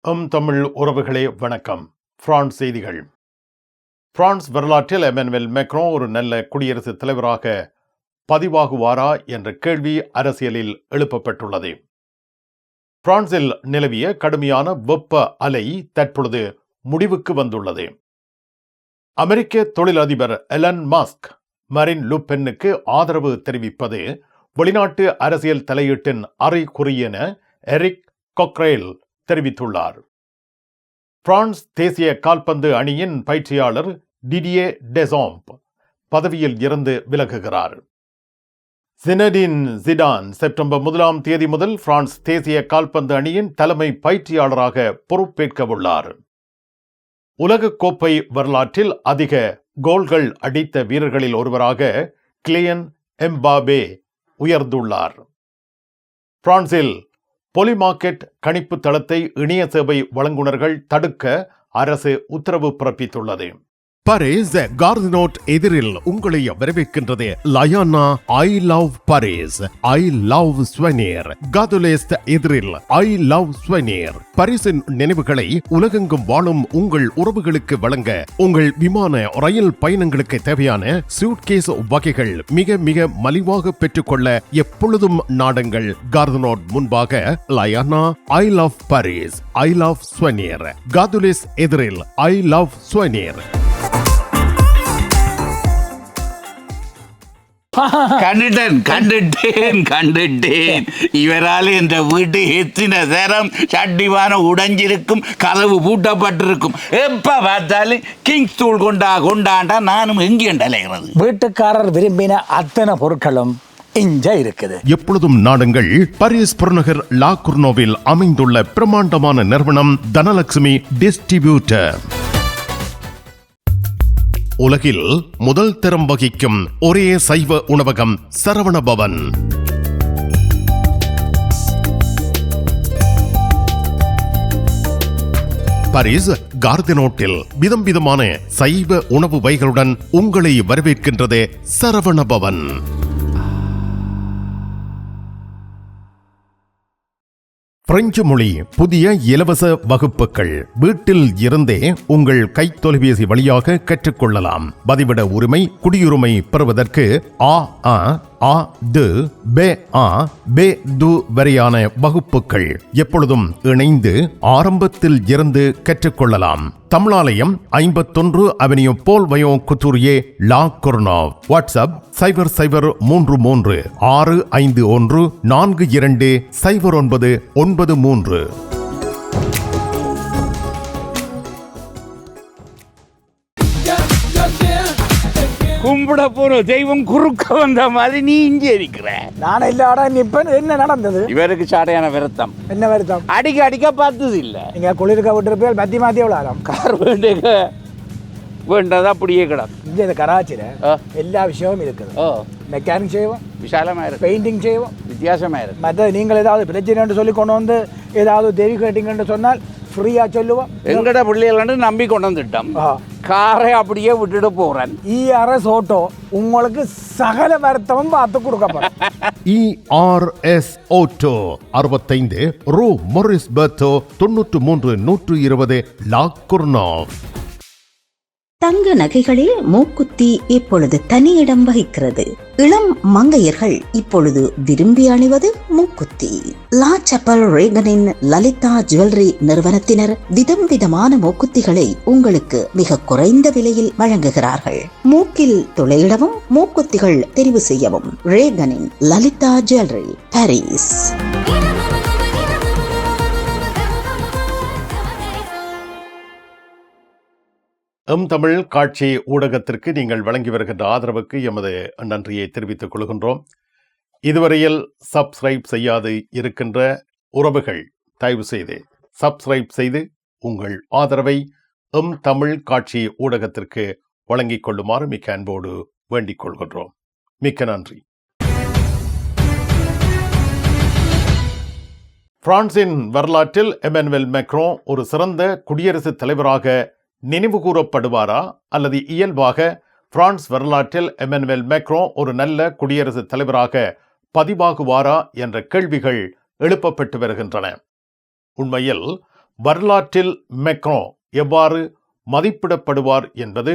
தமிழ் உறவுகளே வணக்கம். பிரான்ஸ் செய்திகள். பிரான்ஸ் வரலாற்றில் எமனுவேல் மேக்ரோ ஒரு நல்ல குடியரசுத் தலைவராக பதிவாகுவாரா என்ற கேள்வி அரசியலில் எழுப்பப்பட்டுள்ளது. பிரான்சில் நிலவிய கடுமையான வெப்ப அலை தற்பொழுது முடிவுக்கு வந்துள்ளது. அமெரிக்க தொழிலதிபர் எலன் மஸ்க் மரின் லு பென்னுக்கு ஆதரவு தெரிவிப்பது வெளிநாட்டு அரசியல் தலையீட்டின் அறிகுறியென எரிக் கொக்ரேல் தெரிவித்துள்ளார். பிரான்ஸ் தேசிய கால்பந்து அணியின் பயிற்சியாளர் டிடியே டெசாம்ப் பதவியில் இருந்து விலகுகிறார். ஜினடின் ஜிடான் செப்டம்பர் 1 முதல் பிரான்ஸ் தேசிய கால்பந்து அணியின் தலைமை பயிற்சியாளராக பொறுப்பேற்கவுள்ளார். உலக கோப்பை வரலாற்றில் அதிக கோல்கள் அடித்த வீரர்களில் ஒருவராக கிலியன் எம்பாபே உயர்ந்துள்ளார். பிரான்சில் பொலிமார்க்கெட் கணிப்பு தளத்தை இணைய சேவை வழங்குனர்கள் தடுக்க அரசு உத்தரவு பிறப்பித்துள்ளது. பாரிஸ் கார்தினோட் எதிரில் உங்களை வரவேற்கின்றது லயானா I love Paris, I love souvenir. காதுலேஸ்ட் எதிரில் ஐ லவ் ஸ்வெனியர். பாரிஸின் நினைவுகளை உலகெங்கும் வாழும் உங்கள் உறவுகளுக்கு வழங்க உங்கள் விமான ரயில் பயணங்களுக்கு தேவையான சூட்கேஸ் வகைகள் மிக மிக மலிவாக பெற்றுக்கொள்ள எப்பொழுதும் நாடுங்கள் கார்தினோட் முன்பாக லயானா I love Paris, I love souvenir. காதுலேஸ் எதிரில் ஐ லவ் ஸ்வெனியர். கண்டுட்டேன். இவரால் இந்த வீட்டு எத்தின நேரம் சட்டிவான உடைஞ்சிருக்கும், கதவு பூட்டப்பட்டிருக்கும். எப்ப பார்த்தாலும் கிங்ஸ் தூள் கொண்டாண்டா நானும் எங்கேண்டலைகிறது. வீட்டுக்காரர் விரும்பின அத்தனை பொருட்களும் இங்க இருக்குது. எப்பொழுதும் நாடுங்கள் பாரிஸ் புறநகர் லா குர்னோவில் அமைந்துள்ள பிரமாண்டமான நிறுவனம் தனலட்சுமி டிஸ்ட்ரிபியூட்டர். உலகில் முதல் தரம் வகிக்கும் ஒரே சைவ உணவகம் சரவண பவன். பாரிஸ் கார்தினோட்டில் விதம் விதமான சைவ உணவு வகைகளுடன் உங்களை வரவேற்கின்றது சரவண பவன். பிரெஞ்சு மொழி புதிய இலவச வகுப்புகள் வீட்டில் இருந்தே உங்கள் கைத்தொலைபேசி வழியாக கற்றுக்கொள்ளலாம். பதிவிட உரிமை, குடியுரிமை பெறுவதற்கு வரையான வகுப்புகள் எப்பொழுதும் இணைந்து ஆரம்பத்தில் இருந்து கற்றுக்கொள்ளலாம். தமிழாலயம் 51 அவென்யூ போல் வயோ குத்தூரியே லா குர்னோவ். வாட்ஸ்அப் 0033 651 42 0993. கும்பிட போற தெய்வம் குறுக்க வந்த மாதிரி நீ இங்கே இருக்கிற. நான் இல்லாட நிப்பன். என்ன நடந்தது? இவருக்கு சாடையான வருத்தம். என்ன வருத்தம்? அடிக்க பார்த்தது இல்ல. நீங்க குளிர்க்க விட்டுருப்பீங்க. மாத்தி எவ்வளோ கார் வேண்டதா அப்படியே கிடக்கும். இங்கே கராச்சியில எல்லா விஷயமும் இருக்குது. மெக்கானிக் செய்வோம், விசாலமா இருக்கு. பெயிண்டிங் செய்வோம், வித்தியாசமா இருக்கு. மற்ற நீங்கள் ஏதாவது பிரச்சனை சொல்லி கொண்டு வந்து ஏதாவது தெரி கேட்டீங்கன்னு சொன்னால் ஃப்ரீயா சொல்லுவோம். எங்கட பிள்ளைகள் நம்பி கொண்டு வந்துட்டோம். காரை அப்படியே விட்டுட்டு போறேன். ERS ஆட்டோ உங்களுக்கு சகல வருத்தமும் பார்த்து கொடுக்கப்படும். ERS ஆட்டோ 65 ரூ மொரிஸ் பெர்தோ 93 120 லா குர்னோவ். தங்க நகைகளில் மூக்குத்தி இப்பொழுது தனி இடம் வகிக்கிறது. இளம் மங்கையர்கள் இப்பொழுது விரும்பி அணிவது மூக்குத்தி. லா சப்பல் ரேகனின் லலிதா ஜுவல்லரி நிறுவனத்தினர் விதம் விதமான மூக்குத்திகளை உங்களுக்கு மிக குறைந்த விலையில் வழங்குகிறார்கள். மூக்கில் துளையிடவும் மூக்குத்திகள் தெரிவு செய்யவும் ரேகனின் லலிதா ஜுவல்லரி, பாரிஸ். தமிழ் காட்சி ஊடகத்திற்கு நீங்கள் வழங்கி வருகின்ற ஆதரவுக்கு எமது நன்றியை தெரிவித்துக் கொள்கின்றோம். இதுவரையில் சப்ஸ்கிரைப் செய்யாது இருக்கின்ற உறவுகள் தயவு செய்து சப்ஸ்கிரைப் செய்து உங்கள் ஆதரவை தமிழ் காட்சி ஊடகத்திற்கு வழங்கிக் கொள்ளுமாறு மிக்க அன்போடு வேண்டிக் கொள்கின்றோம். மிக்க நன்றி. பிரான்சின் வரலாற்றில் எமனுவேல் மேக்ரோ ஒரு சிறந்த குடியரசுத் தலைவராக நினைவு கூறப்படுவாரா அல்லது இயல்பாக பிரான்ஸ் வரலாற்றில் எமனுவேல் மேக்ரோ ஒரு நல்ல குடியரசுத் தலைவராக பதிவாகுவாரா என்ற கேள்விகள் எழுப்பப்பட்டு வருகின்றன. உண்மையில் வரலாற்றில் மெக்ரோ எவ்வாறு மதிப்பிடப்படுவார் என்பது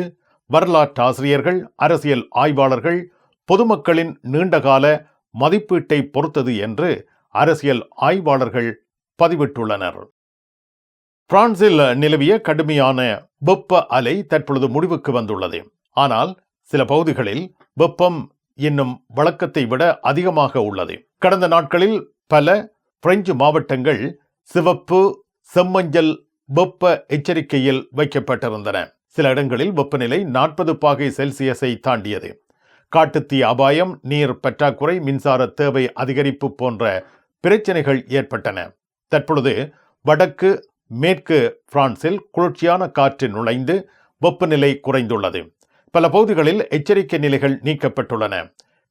வரலாற்றாசிரியர்கள், அரசியல் ஆய்வாளர்கள், பொதுமக்களின் நீண்டகால மதிப்பீட்டை பொறுத்தது என்று அரசியல் ஆய்வாளர்கள் பதிவிட்டுள்ளனர். பிரான்சில் நிலவிய கடுமையான வெப்ப அலை தற்பொழுது முடிவுக்கு வந்துள்ளது. ஆனால் சில பகுதிகளில் வெப்பம் இன்னும் வழக்கத்தை விட அதிகமாக உள்ளது. கடந்த நாட்களில் பல பிரெஞ்சு மாவட்டங்கள் சிவப்பு, செம்மஞ்சள் வெப்ப எச்சரிக்கையில் வைக்கப்பட்டிருந்தன. சில இடங்களில் வெப்பநிலை 40 பாகை செல்சியஸை தாண்டியது. காட்டுத்தீ அபாயம், நீர் பற்றாக்குறை, மின்சார தேவை அதிகரிப்பு போன்ற பிரச்சனைகள் ஏற்பட்டன. தற்பொழுது வடக்கு மேற்கு பிரான்சில் குளிர்ச்சியான காற்று நுழைந்து வெப்பநிலை குறைந்துள்ளது. பல பகுதிகளில் எச்சரிக்கை நிலைகள் நீக்கப்பட்டுள்ளன.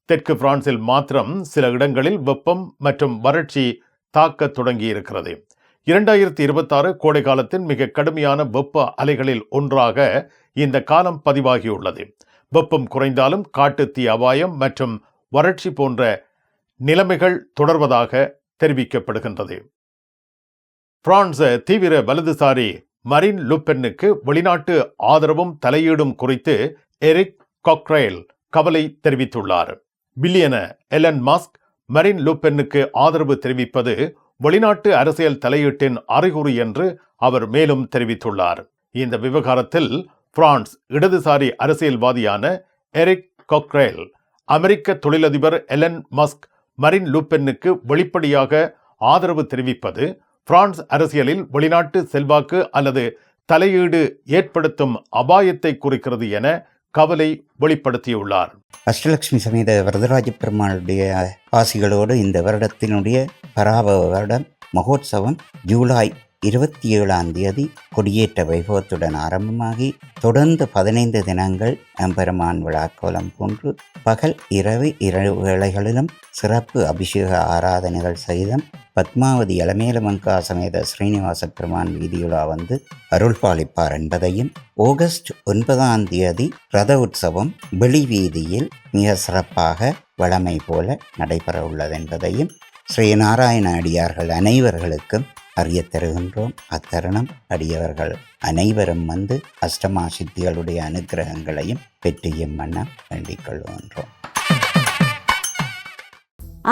தெற்கு பிரான்சில் மாத்திரம் சில இடங்களில் வெப்பம் மற்றும் வறட்சி தாக்க தொடங்கியிருக்கிறது. 2026 கோடை காலத்தின் மிக கடுமையான வெப்ப அலைகளில் ஒன்றாக இந்த காலம் பதிவாகியுள்ளது. வெப்பம் குறைந்தாலும் காட்டுத்தீ அபாயம் மற்றும் வறட்சி போன்ற நிலைமைகள் தொடர்வதாக தெரிவிக்கப்படுகின்றது. பிரான்ஸ் தீவிர வலதுசாரி மரின் லுபென்னுக்கு வெளிநாட்டு ஆதரவும் தலையீடும் குறித்து எரிக் கொக்ரேல் கவலை தெரிவித்துள்ளார். பில்லியனர் எலன் மஸ்க் மரின் லுபென்னுக்கு ஆதரவு தெரிவிப்பது வெளிநாட்டு அரசியல் தலையீட்டின் அறிகுறி என்று அவர் மேலும் தெரிவித்துள்ளார். இந்த விவகாரத்தில் பிரான்ஸ் இடதுசாரி அரசியல்வாதியான எரிக் கொக்ரேல் அமெரிக்க தொழிலதிபர் எலன் மஸ்க் மரின் லுபென்னுக்கு வெளிப்படையாக ஆதரவு தெரிவிப்பது பிரான்ஸ் அரசியலில் வெளிநாட்டு செல்வாக்கு அல்லது தலையீடு ஏற்படுத்தும் அபாயத்தை குறிக்கிறது என கவலை வெளிப்படுத்தியுள்ளார். அஷ்டலட்சுமி சமேத வரதராஜ பெருமாளுடைய ஆசிகளோடு இந்த வருடத்தினுடைய பராபவ வருடம் மகோத்சவம் ஜூலை 27 கொடியேற்ற வைபவத்துடன் ஆரம்பமாகி தொடர்ந்து 15 தினங்கள் எம்பெருமான் விழாக்கோலம் போன்று பகல் இரவு வேளைகளிலும் சிறப்பு அபிஷேக ஆராதனைகள் சகிதம் பத்மாவதி அலமேலமங்கா சமேத ஸ்ரீனிவாச பெருமான் வீதியுலா வந்து அருள் பாலிப்பார் என்பதையும், ஆகஸ்ட் 9 ரத உற்சவம் வெளி வீதியில் மிக சிறப்பாக வழமை போல நடைபெற உள்ளது என்பதையும் ஸ்ரீநாராயண அடியார்கள் அனைவர்களுக்கும் அறிய தருகின்றோம். அத்தருணம் அடியவர்கள் அனைவரும் வந்து அஷ்டமா சித்திகளுடைய அனுகிரகங்களையும் பெற்றியும் வண்ணம் வேண்டிக் கொள்கின்றோம்.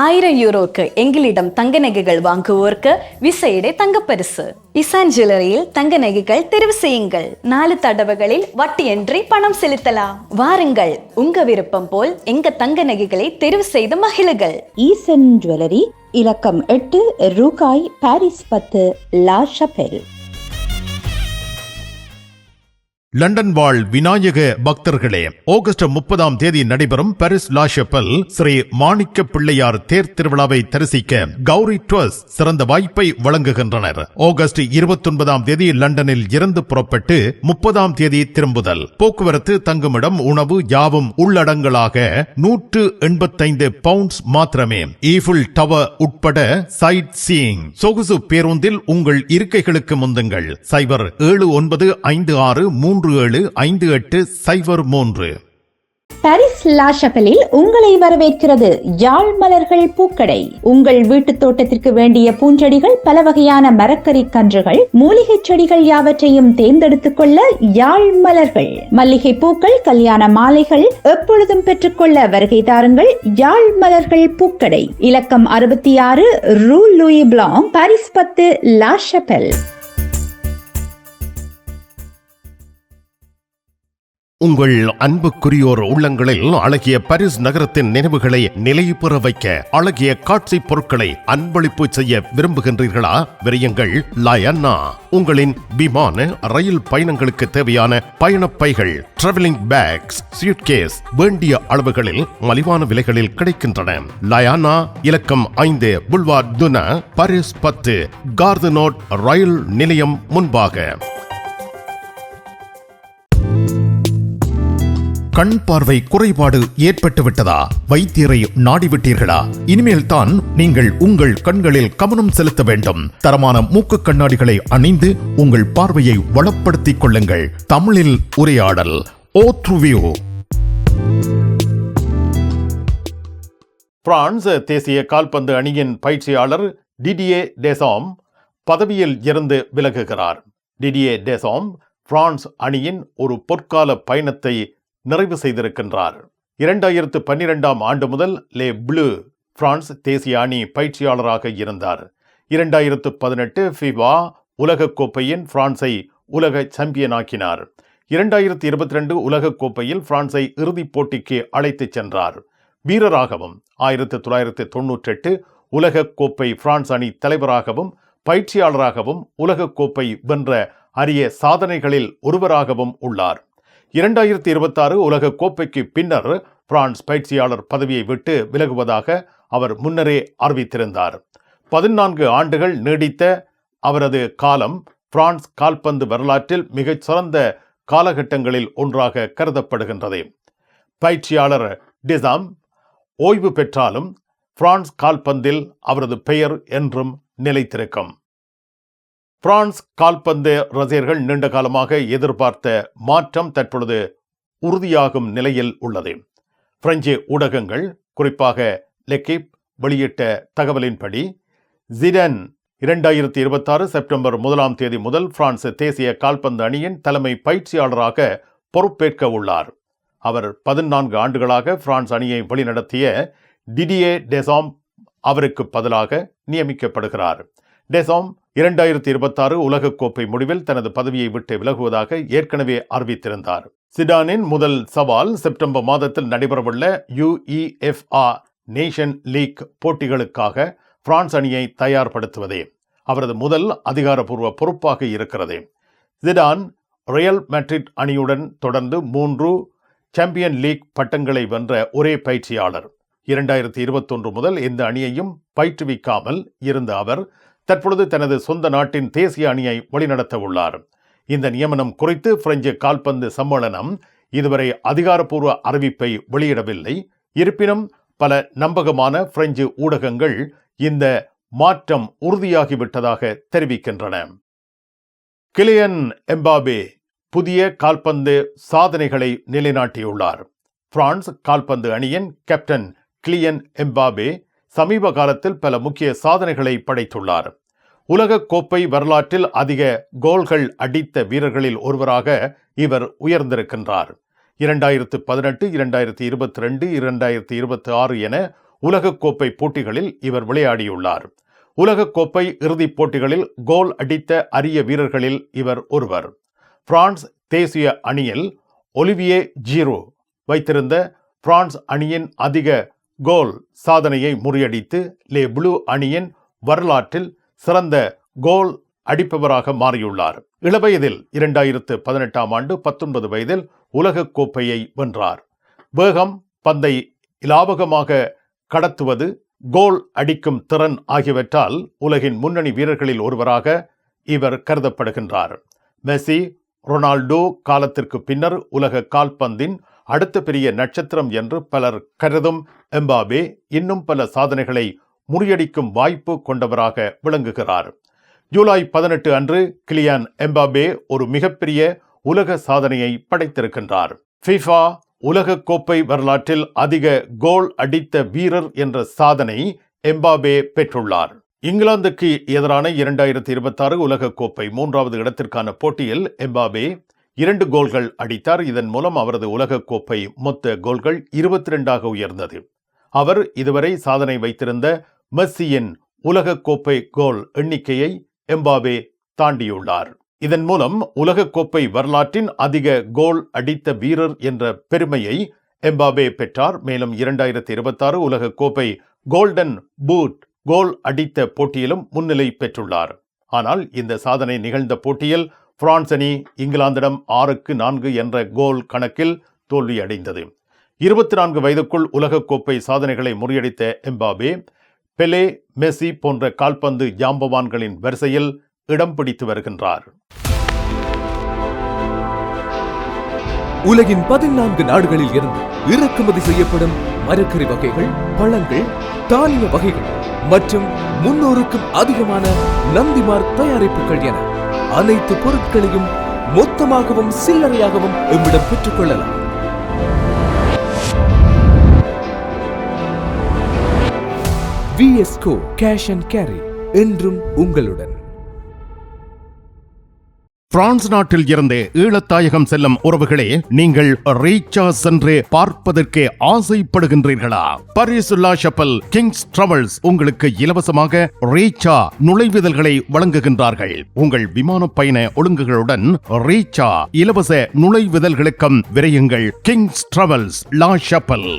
1000 யூரோக்கு எங்களிடம் தங்க நகைகள் வாங்குவோருக்கு விசேட தங்கப்பரிசு. இசான் ஜுவல்லரியில் தங்க நகைகள் தெரிவு செய்யுங்கள். 4 தடவைகளில் வட்டியின்றி பணம் செலுத்தலாம். வாருங்கள், உங்க விருப்பம் போல் எங்க தங்க நகைகளை தெரிவு செய்து மகிழுங்கள். ஈசன் ஜுவல்லரி, இலக்கம் 8, ரூகாய், பாரிஸ் 10, லா ஷபெல். லண்டன் வாழ் விநாயக பக்தர்களே, ஆகஸ்ட் 30 நடைபெறும் பாரிஸ் லா ஷபெல் ஸ்ரீ மாணிக்க பிள்ளையார் தேர் திருவிழாவை தரிசிக்க கௌரி ட்ரஸ்ட் சிறந்த வாய்ப்பை வழங்குகின்றனர். ஆகஸ்ட் 29 லண்டனில் இருந்து புறப்பட்டு 30 திரும்புதல். போக்குவரத்து, தங்குமிடம், உணவு யாவும் உள்ளடங்கலாக 185 பவுண்ட்ஸ் மாத்திரமே. ஈஃபில் டவர் உட்பட சைட் சீயிங். சொகுசு பேருந்தில் உங்கள் இருக்கைகளுக்கு முந்துங்கள். 07953375803. பாரிஸ் லா ஷபெலில் உங்களை வரவேற்கிறது யாழ் மலர்கள் பூக்கடை. உங்கள் வீட்டு தோட்டத்திற்கு வேண்டிய பூஞ்செடிகள், பல வகையான மரக்கறி கன்றுகள், மூலிகை செடிகள் யாவற்றையும் தேர்ந்தெடுத்துக் கொள்ள யாழ் மலர்கள். மல்லிகை பூக்கள், கல்யாண மாலைகள் எப்பொழுதும் பெற்றுக்கொள்ள வருகை தாருங்கள். யாழ் மலர்கள் பூக்கடை, இலக்கம் 66 rue Louis Blanc, Paris 10, La Chapelle. உங்கள் அன்புக்குரியோர் உள்ளங்களில் அழகிய பாரிஸ் நகரத்தின் நினைவுகளை நிலைபெற வைக்க அழகிய காட்சி பொருட்களை அன்பளிப்பு செய்ய விரும்புகின்றீர்களா? விரையுங்கள், லயன்னா. உங்களின் விமான, ரயில் பயணங்களுக்கு தேவையான பயணப்பைகள், டிராவலிங் பேக்ஸ், சூட்கேஸ் வேண்டிய அளவுகளில் மலிவான விலைகளில் கிடைக்கின்றன. லயானா, இலக்கம் 5, புல்வார்ட் துனா, பாரிஸ் 10, கார்தனோட் ரயில் நிலையம் முன்பாக. கண் பார்வை குறைபாடு ஏற்பட்டுவிட்டதா? வைத்தியரை நாடிவிட்டீர்களா? இனிமேல் தான் நீங்கள் உங்கள் கண்களில் கவனம் செலுத்த வேண்டும். தரமான மூக்கு கண்ணாடிகளை அணிந்து உங்கள் பார்வையை வளப்படுத்திக் கொள்ளுங்கள். தமிழில் உரையாடல் ஓத்ருவியூ. பிரான்ஸ் தேசிய கால்பந்து அணியின் பயிற்சியாளர் டிடியே டெசாம் பதவியில் இருந்து விலகுகிறார். டிடியே டெசாம் பிரான்ஸ் அணியின் ஒரு பொற்கால பயணத்தை நிறைவு செய்திருக்கின்றார். 2012ஆம் ஆண்டு முதல் லே ப்ளூ பிரான்ஸ் தேசிய அணி பயிற்சியாளராக இருந்தார். 2018 ஃபிஃபா உலகக்கோப்பையின் பிரான்ஸை உலக சாம்பியனாக்கினார். 2022 உலகக்கோப்பையில் பிரான்ஸை இறுதிப் போட்டிக்கு அழைத்துச் சென்றார். வீரராகவும் 1998 உலகக்கோப்பை பிரான்ஸ் அணி தலைவராகவும் பயிற்சியாளராகவும் உலகக்கோப்பை வென்ற அரிய சாதனைகளில் ஒருவராகவும் உள்ளார். 2026 உலகக்கோப்பைக்கு பின்னர் பிரான்ஸ் பயிற்சியாளர் பதவியை விட்டு விலகுவதாக அவர் முன்னரே அறிவித்திருந்தார். 14 ஆண்டுகள் நீடித்த அவரது காலம் பிரான்ஸ் கால்பந்து வரலாற்றில் மிகச் சிறந்த காலகட்டங்களில் ஒன்றாக கருதப்படுகின்றது. பயிற்சியாளர் டெசாம் ஓய்வு பெற்றாலும் பிரான்ஸ் கால்பந்தில் அவரது பெயர் என்றும் நிலைத்திருக்கும். பிரான்ஸ் கால்பந்து ரசிகர்கள் நீண்ட காலமாக எதிர்பார்த்த மாற்றம் தற்பொழுது உறுதியாகும் நிலையில் உள்ளது. பிரெஞ்சு ஊடகங்கள் குறிப்பாக லெக்கிப் வெளியிட்ட தகவலின்படி ஜிடான் 2026 செப்டம்பர் 1ஆம் தேதி முதல் பிரான்ஸ் தேசிய கால்பந்து அணியின் தலைமை பயிற்சியாளராக பொறுப்பேற்க உள்ளார். அவர் 14 ஆண்டுகளாக பிரான்ஸ் அணியை வழிநடத்திய டிடியே டெசாம் அவருக்கு பதிலாக நியமிக்கப்படுகிறார். டெசாம் 2026 உலகக்கோப்பை முடிவில் தனது பதவியை விட்டு விலகுவதாக ஏற்கனவே அறிவித்திருந்தார். சிடானின் முதல் சவால் செப்டம்பர் மாதத்தில் நடைபெறவுள்ள UEFA நேஷன் லீக் போட்டிகளுக்காக பிரான்ஸ் அணியை தயார்படுத்துவதே அவரது முதல் அதிகாரப்பூர்வ பொறுப்பாக இருக்கிறது. ஜிடான் ரியல் மேட்ரிட் அணியுடன் தொடர்ந்து 3 சாம்பியன் லீக் பட்டங்களை வென்ற ஒரே பயிற்சியாளர். 2021 முதல் எந்த அணியையும் பயிற்றுவிக்காமல் இருந்த அவர் தற்பொழுது தனது சொந்த நாட்டின் தேசிய அணியை வழிநடத்த உள்ளார். இந்த நியமனம் குறித்து பிரெஞ்சு கால்பந்து சம்மேளனம் இதுவரை அதிகாரப்பூர்வ அறிவிப்பை வெளியிடவில்லை. இருப்பினும் பல நம்பகமான பிரெஞ்சு ஊடகங்கள் இந்த மாற்றம் உறுதியாகிவிட்டதாக தெரிவிக்கின்றன. கிலியன் எம்பாபே புதிய கால்பந்து சாதனைகளை நிலைநாட்டியுள்ளார். பிரான்ஸ் கால்பந்து அணியின் கேப்டன் கிலியன் எம்பாபே சமீப காலத்தில் பல முக்கிய சாதனைகளை படைத்துள்ளார். உலக கோப்பை வரலாற்றில் அதிக கோல்கள் அடித்த வீரர்களில் ஒருவராக இவர் உயர்ந்திருக்கின்றார். 2018, 2022, 2026 என உலகக்கோப்பை போட்டிகளில் இவர் விளையாடியுள்ளார். உலகக்கோப்பை இறுதிப் போட்டிகளில் கோல் அடித்த அரிய வீரர்களில் இவர் ஒருவர். பிரான்ஸ் தேசிய அணியில் ஒலிவியே ஜீரோ வைத்திருந்த பிரான்ஸ் அணியின் அதிக கோல் சாதனையை முறியடித்து லே ப்ளூ அணியின் வரலாற்றில் சிறந்த கோல் அடிப்பவராக மாறியுள்ளார். இளவயதில் 2018ஆம் ஆண்டு 19 வயதில் உலகக்கோப்பையை வென்றார். வேகம், பந்தை இலாபகமாக கடத்துவது, கோல் அடிக்கும் திறன் ஆகியவற்றால் உலகின் முன்னணி வீரர்களில் ஒருவராக இவர் கருதப்படுகின்றார். மெஸ்ஸி, ரொனால்டோ காலத்திற்கு பின்னர் உலக கால்பந்தின் அடுத்த பெரிய நட்சத்திரம் என்று பலர் கருதும் எம்பாபே இன்னும் பல சாதனைகளை முறியடிக்கும் வாய்ப்பு கொண்டவராக விளங்குகிறார். ஜூலை 18 அன்று கிலியான் எம்பாபே ஒரு மிகப்பெரிய உலக சாதனையை படைத்திருக்கின்றார். ஃபிஃபா உலகக்கோப்பை வரலாற்றில் அதிக கோல் அடித்த வீரர் என்ற சாதனை எம்பாபே பெற்றுள்ளார். இங்கிலாந்துக்கு எதிரான 2026 உலகக்கோப்பை 3வது இடத்திற்கான போட்டியில் எம்பாபே 2 கோல்கள் அடித்தார். இதன் மூலம் அவரது உலகக்கோப்பை மொத்த கோல்கள் 22ஆக உயர்ந்தது. அவர் இதுவரை சாதனை வைத்திருந்த மெஸ்ஸியின் உலகக்கோப்பை கோல் எண்ணிக்கையை எம்பாபே தாண்டியுள்ளார். இதன் மூலம் உலகக்கோப்பை வரலாற்றின் அதிக கோல் அடித்த வீரர் என்ற பெருமையை எம்பாபே பெற்றார். மேலும் 2026 உலகக்கோப்பை கோல்டன் பூட் கோல் அடித்த போட்டியிலும் முன்னிலை பெற்றுள்ளார். ஆனால் இந்த சாதனை நிகழ்ந்த போட்டியில் பிரான்ஸ் அணி இங்கிலாந்திடம் 6-4 என்ற கோல் கணக்கில் தோல்வியடைந்தது. 24 வயதுக்குள் உலகக்கோப்பை சாதனைகளை முறியடித்த எம்பாபே பெலே, மெஸ்ஸி போன்ற கால்பந்து ஜாம்பவான்களின் வரிசையில் இடம் பிடித்து வருகின்றார். உலகின் 14 நாடுகளில் இருந்து இறக்குமதி செய்யப்படும் மரக்கறி வகைகள், பழங்கள், தானிய வகைகள் மற்றும் 300க்கும் அதிகமான நந்திமார் தயாரிப்புகள் என அனைத்து பொருட்களையும் மொத்தமாகவும் சில்லறையாகவும் எம்மிடம் பெற்றுக் கொள்ளலாம். VSCO கேஷ் அண்ட் கேரி என்றும் உங்களுடன். பிரான்ஸ் நாட்டில் இருந்து ஈழத்தாயகம் செல்லும் உறவுகளே, நீங்கள் ரீச்சா சென்று பார்ப்பதற்கு ஆசைப்படுகின்றீர்களா? பாரிஸ் லா ஷப்பல் கிங்ஸ் டிராவல்ஸ் உங்களுக்கு இலவசமாக ரீச்சா நுழைவுதல்களை வழங்குகின்றார்கள். உங்கள் விமான பயண ஒழுங்குகளுடன் ரீச்சா இலவச நுழைவுதல்களுக்கும் விரையுங்கள். கிங்ஸ் டிராவல்ஸ் லா ஷப்பல்.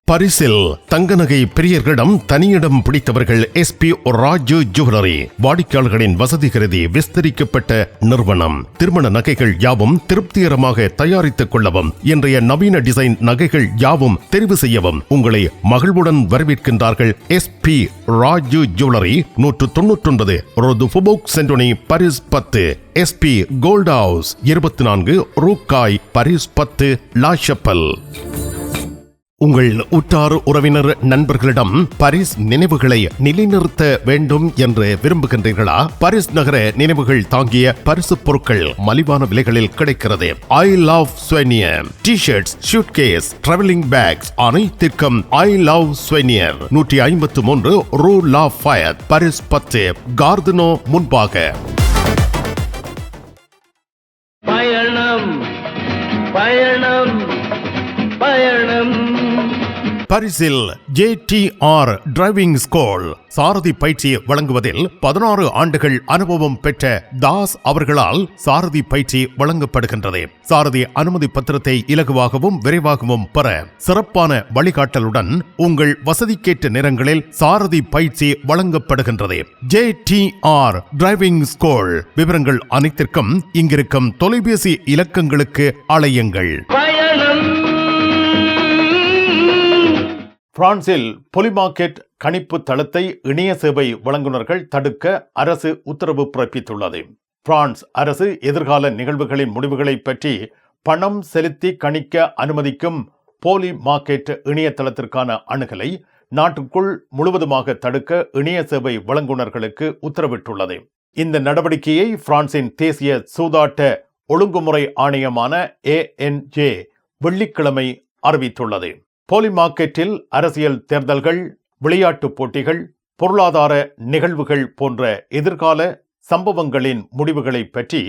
பரிசில் தங்க நகை பிரியர்களிடம் தனியிடம் பிடித்தவர்கள் எஸ்பி ராஜு ஜுவல்லரி. வாடிக்கையாளர்களின் வசதி கருதி விஸ்தரிக்கப்பட்ட நிறுவனம். திருமண நகைகள் யாவும் திருப்திகரமாக தயாரித்துக் கொள்ளவும், இன்றைய நவீன டிசைன் நகைகள் யாவும் தெரிவு செய்யவும் உங்களை மகிழ்வுடன் வரவேற்கின்றார்கள். எஸ்பி ராஜு ஜுவல்லரி, 199 ரோது ஃபுபோக் சென்டோனி, பாரிஸ் 10. எஸ்பி கோல்ட் ஹவுஸ், 24 ரூகாய், பாரிஸ் 10, லா ஷப்பல். உங்கள் உற்றார் உறவினர் நண்பர்களிடம் பாரிஸ் நினைவுகளை நிலைநிறுத்த வேண்டும் என்று விரும்புகின்றீர்களா? பாரிஸ் நகர நினைவுகள் தாங்கிய பரிசு பொருட்கள் மலிவான விலைகளில் கிடைக்கிறது. ஐ love souvenir T-shirts, suitcase, travelling packs அனைத்திற்கும் ஐ லவ் ஸ்வெனியர். 153 ரூ லா ஃபயர், பாரிஸ் 10, கார்தனோ முன்பாக. பயணம் பயணம் பயணம். பாரிஸில் JTR டிரைவிங் ஸ்கூல் சாரதி பயிற்சி வழங்குவதில் 16 ஆண்டுகள் அனுபவம் பெற்ற தாஸ் அவர்களால் சாரதி பயிற்சி வழங்கப்படுகின்றது. சாரதி அனுமதி பத்திரத்தை இலகுவாகவும் விரைவாகவும் பெற சிறப்பான வழிகாட்டலுடன் உங்கள் வசதிக்கேற்ற நேரங்களில் சாரதி பயிற்சி வழங்கப்படுகின்றது. JTR driving school. விவரங்கள் அனைத்திற்கும் இங்கிருக்கும் தொலைபேசி இலக்கங்களுக்கு அழையுங்கள். பிரான்சில் பொலிமார்க்கெட் கணிப்பு தளத்தை இணைய சேவை வழங்குநர்கள் தடுக்க அரசு உத்தரவு பிறப்பித்துள்ளது. பிரான்ஸ் அரசு எதிர்கால நிகழ்வுகளின் முடிவுகளை பற்றி பணம் செலுத்தி கணிக்க அனுமதிக்கும் பொலிமார்க்கெட் இணையதளத்திற்கான அணுகலை நாட்டுக்குள் முழுவதுமாக தடுக்க இணைய சேவை வழங்குநர்களுக்கு உத்தரவிட்டுள்ளது. இந்த நடவடிக்கையை பிரான்சின் தேசிய சூதாட்ட ஒழுங்குமுறை ஆணையமான ANJ வெள்ளிக்கிழமை அறிவித்துள்ளது. பொலிமார்க்கெட்டில் அரசியல் தேர்தல்கள், விளையாட்டுப் போட்டிகள், பொருளாதார நிகழ்வுகள் போன்ற எதிர்கால சம்பவங்களின் முடிவுகளை பற்றி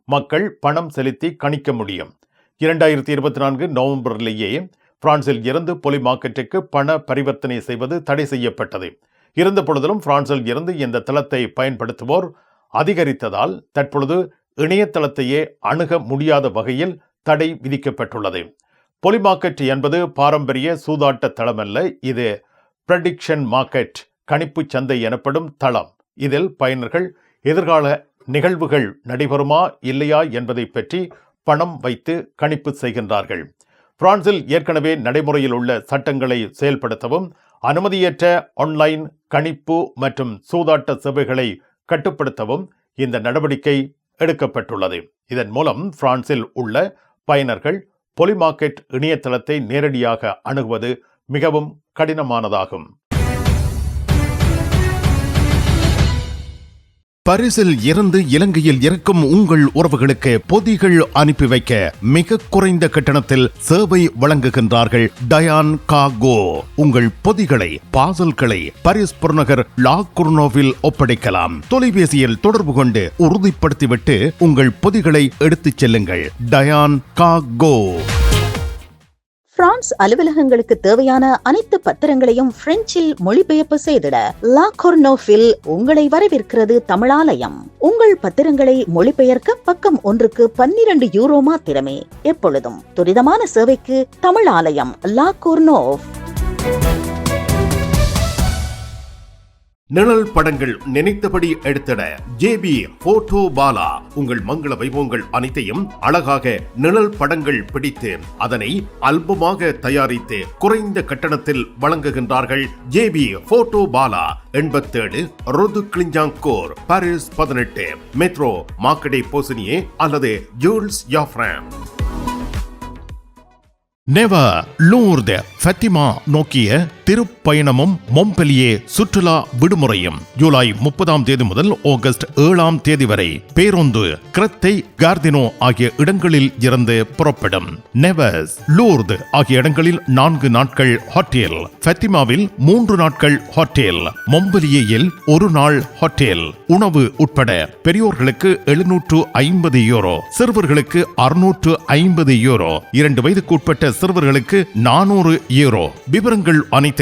மக்கள் பணம் செலுத்தி கணிக்க முடியும். 2024 நவம்பரிலேயே பிரான்சில் இருந்து பொலிமார்க்கெட்டுக்கு பண பரிவர்த்தனை செய்வது தடை செய்யப்பட்டது. இருந்த பொழுதிலும் பிரான்சில் இருந்து இந்த தளத்தை பயன்படுத்துவோர் அதிகரித்ததால் தற்பொழுது இணையதளத்தையே அணுக முடியாத வகையில் தடை விதிக்கப்பட்டுள்ளது. பொலிமார்க்கெட் என்பது பாரம்பரிய சூதாட்ட தளமல்ல. இது ப்ரெடிக்ஷன் மார்க்கெட், கணிப்பு சந்தை எனப்படும் தளம். இதில் பயனர்கள் எதிர்கால நிகழ்வுகள் நடைபெறுமா இல்லையா என்பதை பற்றி பணம் வைத்து கணிப்பு செய்கின்றார்கள். பிரான்சில் ஏற்கனவே நடைமுறையில் உள்ள சட்டங்களை செயல்படுத்தவும், அனுமதியற்ற ஆன்லைன் கணிப்பு மற்றும் சூதாட்ட சேவைகளை கட்டுப்படுத்தவும் இந்த நடவடிக்கை எடுக்கப்பட்டுள்ளது. இதன் மூலம் பிரான்சில் உள்ள பயனர்கள் பொலிமார்க்கெட் இணையதளத்தை நேரடியாக அணுகுவது மிகவும் கடினமானதாகும். பாரிஸில் இருந்து இலங்கையில் இருக்கும் உங்கள் உறவுகளுக்கு பொதிகள் அனுப்பி வைக்க மிக குறைந்த கட்டணத்தில் சேவை வழங்குகின்றார்கள் டயான் கார்கோ. உங்கள் பொதிகளை, பார்சல்களை பாரிஸ் புறநகர் லா குர்னோவில் ஒப்படைக்கலாம். தொலைபேசியில் தொடர்பு கொண்டு உறுதிப்படுத்திவிட்டு உங்கள் பொதிகளை எடுத்துச் செல்லுங்கள். டயான் கார்கோ. பிரான்ஸ் அலுவலகங்களுக்கு தேவையான அனைத்து பத்திரங்களையும் பிரெஞ்சில் மொழிபெயர்ப்பு செய்திட லா கொர்னோவில் உங்களை வரவேற்கிறது தமிழாலயம். உங்கள் பத்திரங்களை மொழிபெயர்க்க பக்கம் ஒன்றுக்கு 12 யூரோ மாத்திரமே. எப்பொழுதும் துரிதமான சேவைக்கு தமிழாலயம், லா கொர்னோவ். நிழல் படங்கள் நினைத்தபடி எடுத்திட JB போட்டோ பாலா. உங்கள் மங்கள வைபவங்கள் அனைத்தையும் அழகாக நிழல் படங்கள் பிடித்து அதனை ஆல்பமாக தயாரித்து குறைந்த கட்டணத்தில் வழங்குகின்றார்கள். JB போட்டோ பாலா, 87 ரோது கிளிஞ்சாங்கோர், பாரிஸ் 18, மெட்ரோ மார்க்கெட்டை போசனியே அல்லது ஜூல்ஸ் யாஃப்ராம். நெவர் லூர்து ஃபத்திமா நோக்கிய திருப்பயணமும் மொம்பெலியே சுற்றுலா விடுமுறையும் ஜூலை 30 முதல் ஆகஸ்ட் 7 வரை பேருந்து கிரெத்தை கார்தினோ ஆகிய இடங்களில் இருந்து புறப்படும். நெவஸ், லூர்து ஆகிய இடங்களில் 4 நாட்கள் ஹோட்டல், ஃபத்திமாவில் 3 நாட்கள் ஹோட்டல், மொம்பெலியேயில் 1 நாள் ஹோட்டல். உணவு உட்பட பெரியோர்களுக்கு 750 யூரோ, சிறுவர்களுக்கு 650 யூரோ, 2 வயதுக்கு உட்பட்ட சிறுவர்களுக்கு 400 யூரோ. விவரங்கள் அனைத்துக்கும்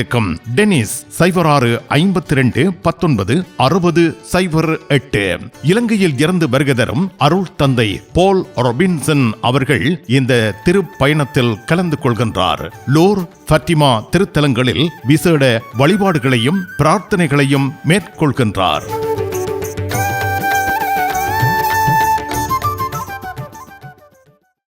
டெனிஸ் 06 52 19 60 08. இலங்கையில் இருந்து வருகை தரும் அருள் தந்தை போல் ரொபின்சன் அவர்கள் இந்த திருப்பயணத்தில் கலந்து கொள்கின்றார். லூர், ஃபத்திமா திருத்தலங்களில் விசேட வழிபாடுகளையும் பிரார்த்தனைகளையும் மேற்கொள்கின்றார்.